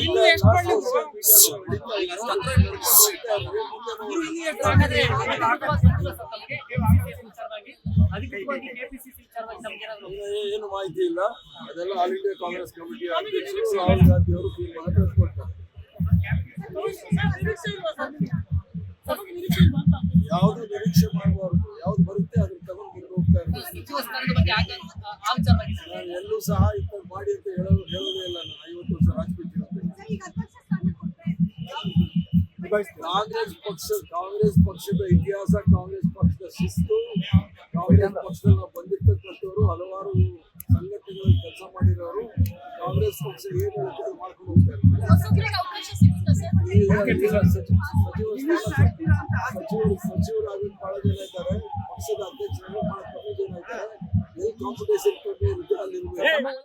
ಇನ್ನು ಎಷ್ಟು ಮಾಡ್ಲಿ ಏನು ಮಾಹಿತಿ ಇಲ್ಲ. ಅದೆಲ್ಲ ಆಲ್ ಇಂಡಿಯಾ ಕಾಂಗ್ರೆಸ್ ಕಮಿಟಿ ಅಧ್ಯಕ್ಷರು ರಾಹುಲ್ ಗಾಂಧಿ ಅವರು ತೀರ್ಮಾನ ತೆಗೆದುಕೊಳ್ತಾರೆ. ಯಾವುದು ನಿರೀಕ್ಷೆ ಮಾಡಬಾರ್ದು, ಯಾವ್ದು ಬರುತ್ತೆ ಅದ್ರ ತಗೊಂಡು ಹೋಗ್ತಾ ಇರ್ತಾರೆ. ನಾನು ಎಲ್ಲೂ ಸಹ ಇಂಥದ್ದು ಮಾಡಿ ಅಂತ ಹೇಳೋದೇ ಇಲ್ಲ. ನಾನು 50 ವರ್ಷ ರಾಜಕೀಯ ಕಾಂಗ್ರೆಸ್ ಪಕ್ಷದ ಇತಿಹಾಸ, ಕಾಂಗ್ರೆಸ್ ಪಕ್ಷದ ಶಿಸ್ತು, ಕಾಂಗ್ರೆಸ್ ಪಕ್ಷದಲ್ಲಿ ನಾವು ಬಂದಿರ್ತಕ್ಕಂಥವ್ರು ಹಲವಾರು ಸಂಘಟನೆಗಳಲ್ಲಿ ಕೆಲಸ ಮಾಡಿರೋರು. ಕಾಂಗ್ರೆಸ್ ಪಕ್ಷ ಏನು ಹೇಳುತ್ತೆ ಅದು ಮಾಡ್ಕೊಂಡು ಹೋಗ್ತಾರೆ. ಸಚಿವರಾಗಿ ಬಹಳ ಜನ ಇದ್ದಾರೆ, ಪಕ್ಷದ ಅಧ್ಯಕ್ಷರಾಗಿ ಬಹಳ ಕಮ್ಮಿ ಜನ ಇದ್ದಾರೆ. ಎಲ್ಲಿ ಕಾಂಪಿಟೇಷನ್ ಕಮ್ಮಿ ಇರುತ್ತೆ ಅಲ್ಲಿ